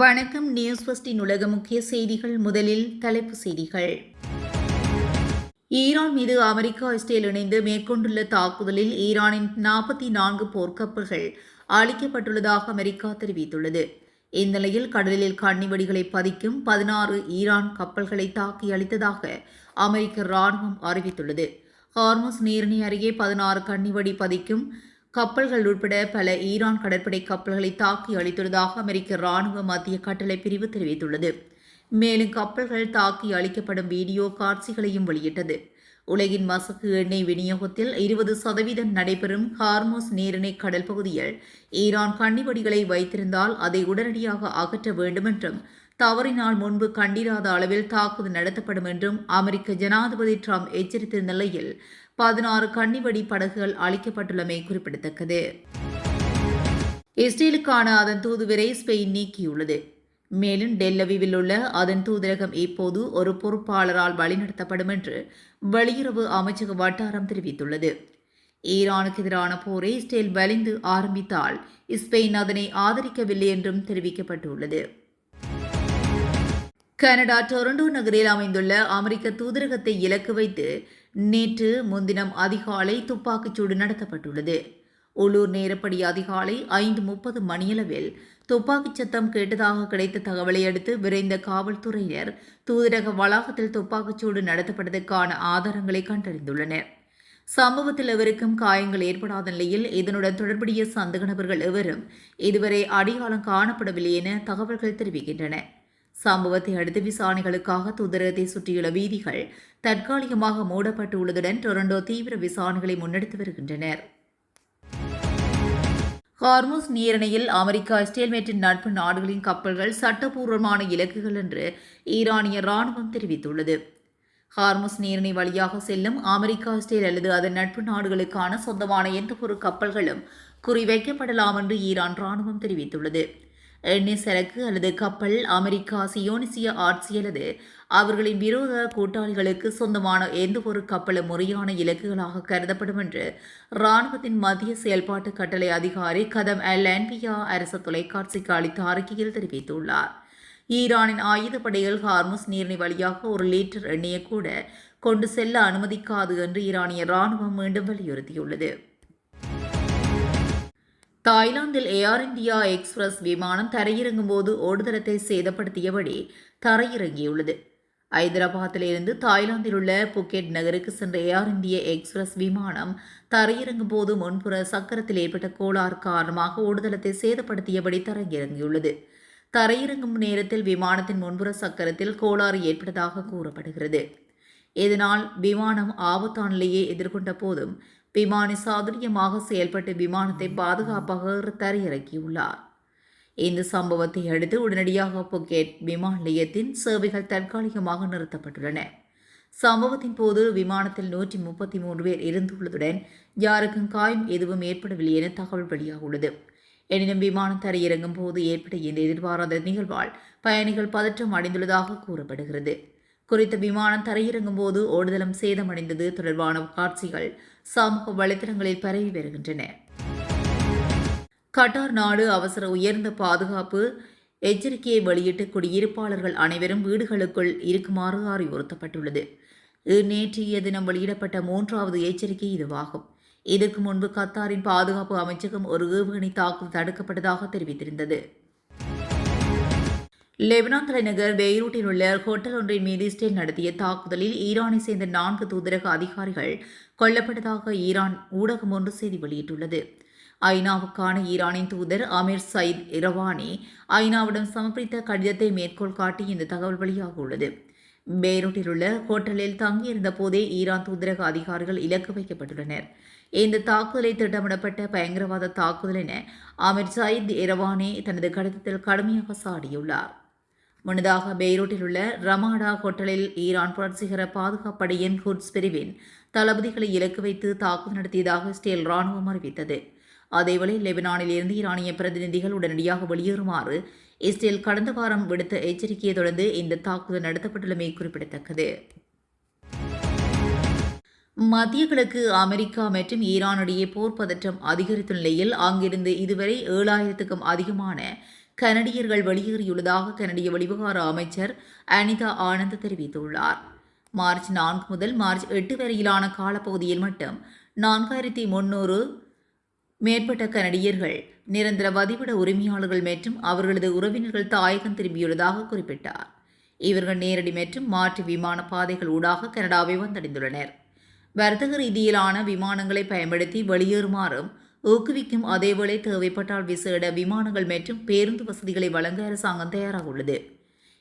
வணக்கம். நியூஸ் ஃபர்ஸ்டின் உலக முக்கிய செய்திகள். முதலில் தலைப்புச் செய்திகள். ஈரான் மீது அமெரிக்கா, இஸ்ரேல் இணைந்து மேற்கொண்டுள்ள தாக்குதலில் ஈரானின் 44 போர்க்கப்பல்கள் அழிக்கப்பட்டுள்ளதாக அமெரிக்கா தெரிவித்துள்ளது. இந்நிலையில் கடலில் கண்ணிவெடிகளை பதிக்கும் 16 ஈரான் கப்பல்களை தாக்கி அழித்ததாக அமெரிக்க ராணுவம் அறிவித்துள்ளது. ஹார்முஸ் நீரிணை அருகே 16 கண்ணிவெடி பதிக்கும் கப்பல்கள் உட்பட பல ஈரான் கடற்படை கப்பல்களை தாக்கி அழித்துள்ளதாக அமெரிக்க ராணுவ மத்திய கட்டளை பிரிவு தெரிவித்துள்ளது. மேலும் கப்பல்கள் தாக்கி அழிக்கப்படும் வீடியோ காட்சிகளையும் வெளியிட்டது. உலகின் மசகு எண்ணெய் விநியோகத்தில் 20% நடைபெறும் ஹார்முஸ் நீரிணை கடல் பகுதியில் ஈரான் கண்ணிவெடிகளை வைத்திருந்தால் அதை உடனடியாக அகற்ற வேண்டும் என்றும், தவறினால் முன்பு கண்டிராத அளவில் தாக்குதல் நடத்தப்படும் என்றும் அமெரிக்க ஜனாதிபதி ட்ரம்ப் எச்சரித்த நிலையில் 16 கண்ணிவெடி படகுகள் அழிக்கப்பட்டுள்ளமை குறிப்பிடத்தக்கது. இஸ்ரேலுக்கான அதன் தூதுவரை ஸ்பெயின் நீக்கியுள்ளது. மேலும் டெல்லவிவில் உள்ள அதன் தூதரகம் இப்போது ஒரு பொறுப்பாளரால் வழிநடத்தப்படும் என்று வெளியுறவு அமைச்சக வட்டாரம் தெரிவித்துள்ளது. ஈரானுக்கு எதிரான போரை இஸ்ரேல் வலிந்து ஆரம்பித்தால் ஸ்பெயின் அதனை ஆதரிக்கவில்லை என்றும் தெரிவிக்கப்பட்டுள்ளது. கனடா டொரண்டோ நகரில் அமைந்துள்ள அமெரிக்க தூதரகத்தை இலக்கு வைத்து நேற்று முன்தினம் அதிகாலை துப்பாக்கிச்சூடு நடத்தப்பட்டுள்ளது. உள்ளூர் நேரப்படி அதிகாலை 5:30 மணியளவில் துப்பாக்கிச் சத்தம் கேட்டதாக கிடைத்த தகவலை அடுத்து விரைந்த காவல்துறையினர் தூதரக வளாகத்தில் துப்பாக்கிச்சூடு நடத்தப்பட்டதற்கான ஆதாரங்களை கண்டறிந்துள்ளனர். சம்பவத்தில் எவருக்கும் காயங்கள் ஏற்படாத நிலையில் இதனுடன் தொடர்புடைய சந்தேக நபர்கள் எவரும் இதுவரை அடையாளம் காணப்படவில்லை என தகவல்கள் தெரிவிக்கின்றன. சம்பவத்தை அடுத்து விசாரணைகளுக்காக தூதரகத்தை சுற்றியுள்ள வீதிகள் தற்காலிகமாக மூடப்பட்டுள்ளதுடன் டொரண்டோ தீவிர விசாரணைகளை முன்னெடுத்து வருகின்றனர். ஹார்முஸ் நீரிணையில் அமெரிக்கா, இஸ்ரேல் மற்றும் நட்பு நாடுகளின் கப்பல்கள் சட்டப்பூர்வமான இலக்குகள் என்று ஈரானிய ராணுவம் தெரிவித்துள்ளது. ஹார்முஸ் நீரிணை வழியாக செல்லும் அமெரிக்கா, இஸ்ரேல் அல்லது அதன் நட்பு நாடுகளுக்கான சொந்தமான எந்தவொரு கப்பல்களும் குறிவைக்கப்படலாம் என்று ஈரான் ராணுவம் தெரிவித்துள்ளது. எண்ணெய் சரக்கு அல்லது கப்பல் அமெரிக்கா, சியோனிசிய ஆட்சி அல்லது அவர்களின் விரோத கூட்டாளிகளுக்கு சொந்தமான எந்தவொரு கப்பலும் முறையான இலக்குகளாக கருதப்படும் என்று ராணுவத்தின் மத்திய செயல்பாட்டு கட்டளை அதிகாரி கதம் அல் அன்பியா அரசு தொலைக்காட்சிக்கு அளித்த அறிக்கையில் தெரிவித்துள்ளார். ஈரானின் ஆயுதப்படைகள் ஹார்முஸ் நீரிணை வழியாக 1 லிட்டர் எண்ணெயை கூட கொண்டு செல்ல அனுமதிக்காது என்று ஈரானிய ராணுவம் மீண்டும் வலியுறுத்தியுள்ளது. தாய்லாந்தில் ஏர் இந்தியா எக்ஸ்பிரஸ் விமானம் தரையிறங்கும் போது ஓடுதளத்தை சேதப்படுத்தியபடி தரையிறங்கியுள்ளது. ஐதராபாத்திலிருந்து தாய்லாந்தில் உள்ள புக்கெட் நகருக்கு சென்ற ஏர் இந்தியா எக்ஸ்பிரஸ் விமானம் தரையிறங்கும் போது முன்புற சக்கரத்தில் ஏற்பட்ட கோளாறு காரணமாக ஓடுதளத்தை சேதப்படுத்தியபடி தரையிறங்கியுள்ளது. தரையிறங்கும் நேரத்தில் விமானத்தின் முன்புற சக்கரத்தில் கோளாறு ஏற்பட்டதாக கூறப்படுகிறது. இதனால் விமானம் ஆபத்தான நிலையை எதிர்கொண்ட போதும் விமானி சாதுரியமாக செயல்பட்டு விமானத்தை பாதுகாப்பாக தரையிறக்கியுள்ளார். இந்த சம்பவத்தை அடுத்து உடனடியாக புக்கெட் விமான நிலையத்தின் சேவைகள் தற்காலிகமாக நிறுத்தப்பட்டுள்ளன. சம்பவத்தின் போது விமானத்தில் 133 பேர் இருந்துள்ளதுடன் யாருக்கும் காயம் எதுவும் ஏற்படவில்லை என தகவல் வெளியாகியுள்ளது. எனினும் விமானம் தரையிறங்கும் போது ஏற்பட்ட இந்த எதிர்பாராத நிகழ்வால் பயணிகள் பதற்றம் அடைந்துள்ளதாக கூறப்படுகிறது. குறித்த விமானம் தரையிறங்கும் போது ஓடுதளம் சேதமடைந்தது தொடர்பான காட்சிகள் சமூக வலைதளங்களில் பரவி வருகின்றன. கட்டார் நாடு அவசர உயர்ந்த பாதுகாப்பு எச்சரிக்கையை வெளியிட்டு குடியிருப்பாளர்கள் அனைவரும் வீடுகளுக்குள் இருக்குமாறு அறிவுறுத்தப்பட்டுள்ளது. நேற்றைய தினம் வெளியிடப்பட்ட 3வது எச்சரிக்கை இதுவாகும். இதற்கு முன்பு கத்தாரின் பாதுகாப்பு அமைச்சகம் ஒரு ஏவுகணை தாக்குதல் தடுக்கப்பட்டதாக தெரிவித்திருந்தது. லெபனான் தலைநகர் பெய்ரூட்டில் உள்ள ஹோட்டல் ஒன்றின் மீது இஸ்ரேல் நடத்திய தாக்குதலில் ஈரானை சேர்ந்த 4 தூதரக அதிகாரிகள் கொல்லப்பட்டதாக ஈரான் ஊடகம் ஒன்று செய்தி வெளியிட்டுள்ளது. ஐநாவுக்கான ஈரானின் தூதர் அமீர் சயித் இரவானி ஐநாவிடம் சமர்ப்பித்த கடிதத்தை மேற்கோள் காட்டி இந்த தகவல் வெளியாகியுள்ளது. பெய்ரூட்டில் உள்ள ஹோட்டலில் தங்கியிருந்த போதே ஈரான் தூதரக அதிகாரிகள் இலக்கு வைக்கப்பட்டுள்ளனர். இந்த தாக்குதலை திட்டமிடப்பட்ட பயங்கரவாத தாக்குதல் என அமீர் சயித் இரவானி தனது கடிதத்தில் கடுமையாக சாடியுள்ளார். முன்னதாக பெய்ரூட்டில் உள்ள ரமாடா ஹோட்டலில் ஈரான் புரட்சிகர பாதுகாப்படையின் குட்ஸ் பிரிவின் தளபதிகளை இலக்கு வைத்து தாக்குதல் நடத்தியதாக இஸ்ரேல் ராணுவம் அறிவித்தது. அதேவேளை லெபனானில் இருந்து ஈரானிய பிரதிநிதிகள் உடனடியாக வெளியேறுமாறு இஸ்ரேல் கடந்த வாரம் விடுத்த எச்சரிக்கையை தொடர்ந்து இந்த தாக்குதல் நடத்தப்பட்டுள்ளமை குறிப்பிடத்தக்கது. மத்திய கிழக்கு அமெரிக்கா மற்றும் ஈரான் இடையே போர் பதற்றம் அதிகரித்த நிலையில் அங்கிருந்து இதுவரை 7,000க்கும் அதிகமான கனடியர்கள் வெளியேறியுள்ளதாக கனடிய வெளிவிவகார அமைச்சர் அனிதா ஆனந்த் தெரிவித்துள்ளார். மார்ச் 4 முதல் மார்ச் 8 வரையிலான காலப்பகுதியில் மட்டும் 4300 மேற்பட்ட கனடியர்கள் நிரந்தர வதிவிட உரிமையாளர்கள் மற்றும் அவர்களது உறவினர்கள் தாயகம் திரும்பியுள்ளதாக குறிப்பிட்டார். இவர்கள் நேரடி மற்றும் மாற்று விமான பாதைகள் ஊடாக கனடாவை வந்தடைந்துள்ளனர். வர்த்தக ரீதியிலான விமானங்களை பயன்படுத்தி வெளியேறுமாறும் ஊக்குவிக்கும் அதேவேளை தேவைப்பட்டால் விசேட விமானங்கள் மற்றும் பேருந்து வசதிகளை வழங்க அரசாங்கம் தயாராக உள்ளது.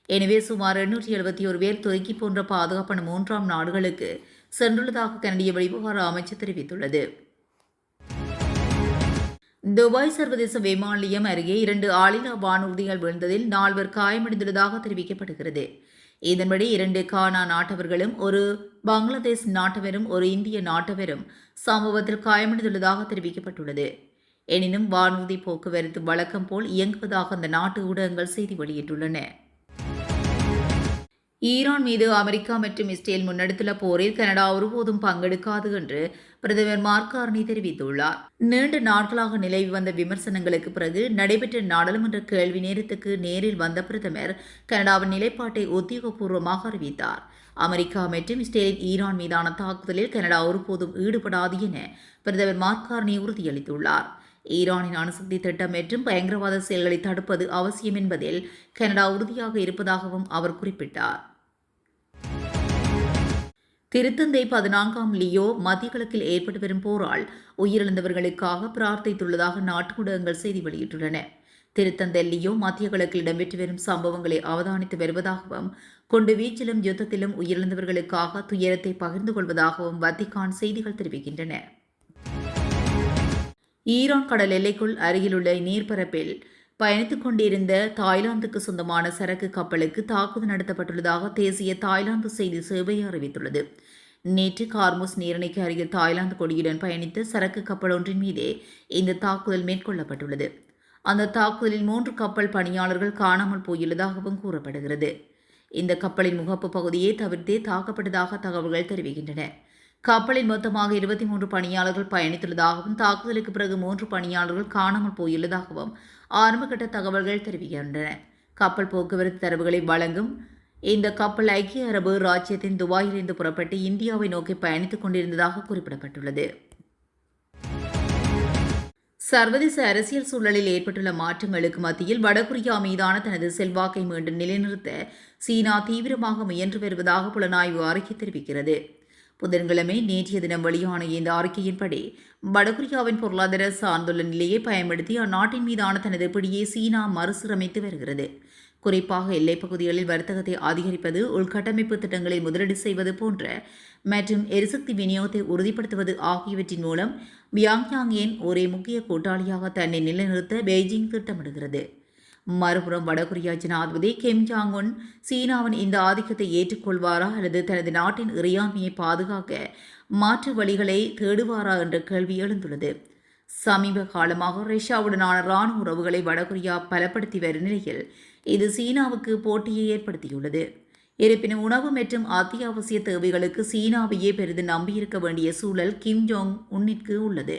எனவே சுமார் 871 பேர் துருக்கி போன்ற பாதுகாப்பான 3ஆம் நாடுகளுக்கு சென்றுள்ளதாக கனடிய வெளிவிவகார அமைச்சர் தெரிவித்துள்ளது. துபாய் சர்வதேச விமான நிலையம் அருகே 2 ஆளில்லா வானூர்திகள் விழுந்ததில் 4 பேர் காயமடைந்துள்ளதாக தெரிவிக்கப்படுகிறது. இதன்படி 2 கானா நாட்டவர்களும் ஒரு பங்களாதேஷ் நாட்டவரும் ஒரு இந்திய நாட்டவரும் சம்பவத்தில் காயமடைந்துள்ளதாக தெரிவிக்கப்பட்டுள்ளது. எனினும் வானூர்தி போக்குவரத்து வழக்கம் போல் இயங்குவதாக அந்த நாட்டு ஊடகங்கள் செய்தி வெளியிட்டுள்ளன. ஈரான் மீது அமெரிக்கா மற்றும் இஸ்ரேல் முன்னெடுத்துள்ள போரில் கனடா ஒருபோதும் பங்கெடுக்காது என்று பிரதமர் மார்க் கார்னி தெரிவித்துள்ளார். நீண்ட நாட்களாக நிலவி வந்த விமர்சனங்களுக்கு பிறகு நடைபெற்ற நாடாளுமன்ற கேள்வி நேரத்துக்கு நேரில் வந்த பிரதமர் கனடாவின் நிலைப்பாட்டை உத்தியோகபூர்வமாக அறிவித்தார். அமெரிக்கா மற்றும் இஸ்ரேலின் ஈரான் மீதான தாக்குதலில் கனடா ஒருபோதும் ஈடுபடாது என பிரதமர் மார்க் கார்னி உறுதியளித்துள்ளார். ஈரானின் அணுசக்தி திட்டம் மற்றும் பயங்கரவாத செயல்களை தடுப்பது அவசியம் என்பதில் கனடா உறுதியாக இருப்பதாகவும் அவர் குறிப்பிட்டார். திருத்தந்தை 14ஆம் லியோ மத்திய கிழக்கில் ஏற்பட்டு வரும் போரால் உயிரிழந்தவர்களுக்காக பிரார்த்தித்துள்ளதாக நாட்டு ஊடகங்கள் செய்தி வெளியிட்டுள்ளன. திருத்தந்தை லியோ மத்திய கிழக்கில் இடம்பெற்று வரும் சம்பவங்களை அவதானித்து வருவதாகவும் கொண்டு வீச்சிலும் யுத்தத்திலும் உயிரிழந்தவர்களுக்காக துயரத்தை பகிர்ந்து கொள்வதாகவும் வத்திக்கான் செய்திகள் தெரிவிக்கின்றன. ஈரான் கடல் எல்லைக்குள் அருகிலுள்ள நீர்ப்பரப்பில் பயணித்துக் கொண்டிருந்த தாய்லாந்துக்கு சொந்தமான சரக்கு கப்பலுக்கு தாக்குதல் நடத்தப்பட்டுள்ளதாக தேசிய தாய்லாந்து செய்தி சேவை அறிவித்துள்ளது. நேற்று கார்முஸ் நீரிணைக்கு அருகில் தாய்லாந்து கொடியுடன் பயணித்த சரக்கு கப்பல் ஒன்றின் மீதே இந்த தாக்குதல் மேற்கொள்ளப்பட்டுள்ளது. அந்த தாக்குதலில் 3 கப்பல் பணியாளர்கள் காணாமல் போயுள்ளதாகவும் கூறப்படுகிறது. இந்த கப்பலின் முகப்பு பகுதியை தவிர்த்தே தாக்கப்பட்டதாக தகவல்கள் தெரிவிக்கின்றன. கப்பலில் மொத்தமாக 23 பணியாளர்கள் பயணித்துள்ளதாகவும் தாக்குதலுக்கு பிறகு 3 பணியாளர்கள் காணாமல் போயுள்ளதாகவும் ஆரம்பகட்ட தகவல்கள் தெரிவிக்கின்றன. கப்பல் போக்குவரத்து தரவுகளை வழங்கும் இந்த கப்பல் ஐக்கிய அரபு ராச்சியத்தின் துபாயிலிருந்து புறப்பட்டு இந்தியாவை நோக்கி பயணித்துக் கொண்டிருந்ததாக குறிப்பிடப்பட்டுள்ளது. சர்வதேச அரசியல் சூழலில் ஏற்பட்டுள்ள மாற்றங்களுக்கு மத்தியில் வடகொரியா மீதான தனது செல்வாக்கை மீண்டும் நிலைநிறுத்த சீனா தீவிரமாக முயன்று வருவதாக புலனாய்வு அறிக்கை தெரிவிக்கிறது. புதன்கிழமை நேற்றைய தினம் வெளியான இந்த அறிக்கையின்படி வடகொரியாவின் பொருளாதார சார்ந்துள்ள நிலையை பயன்படுத்தி அந்நாட்டின் மீதான தனது பிடியை சீனா மறுசீரமைத்து வருகிறது. குறிப்பாக எல்லைப் பகுதிகளில் வர்த்தகத்தை அதிகரிப்பது, உள்கட்டமைப்பு திட்டங்களில் முதலீடு செய்வது போன்ற மற்றும் எரிசக்தி விநியோகத்தை உறுதிப்படுத்துவது ஆகியவற்றின் மூலம் பியாங்யாங்கின் ஒரே முக்கிய கூட்டாளியாக தன்னை நிலைநிறுத்த பெய்ஜிங் திட்டமிடுகிறது. மறுபுறம் வடகொரியா ஜனாதிபதி கிம் ஜாங் உன் சீனாவின் இந்த ஆதிக்கத்தை ஏற்றுக்கொள்வாரா அல்லது தனது நாட்டின் இறையாண்மையை பாதுகாக்க மாற்று வழிகளை தேடுவாரா என்ற கேள்வி எழுந்துள்ளது. சமீப காலமாக ரஷ்யாவுடனான இராணுவ உறவுகளை வடகொரியா பலப்படுத்தி வரும் நிலையில் இது சீனாவுக்கு போட்டியை ஏற்படுத்தியுள்ளது. இருப்பினும் உணவு மற்றும் அத்தியாவசிய தேவைகளுக்கு சீனாவையே பெரிதும் நம்பியிருக்க வேண்டிய சூழல் கிம் ஜோங் உன்னிற்கு உள்ளது.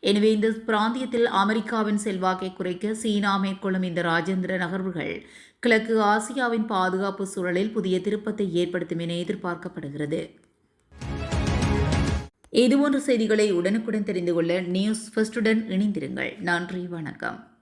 எனவே இந்த பிராந்தியத்தில் அமெரிக்காவின் செல்வாக்கை குறைக்க சீனா மேற்கொள்ளும் இந்த ராஜேந்திர நகர்வுகள் கிழக்கு ஆசியாவின் பாதுகாப்பு சூழலில் புதிய திருப்பத்தை ஏற்படுத்தும் என எதிர்பார்க்கப்படுகிறது. இதுபோன்ற செய்திகளை உடனுக்குடன் தெரிந்து கொள்ள நியூஸ் ஃபர்ஸ்டுடன் இணைந்திருங்கள். நன்றி, வணக்கம்.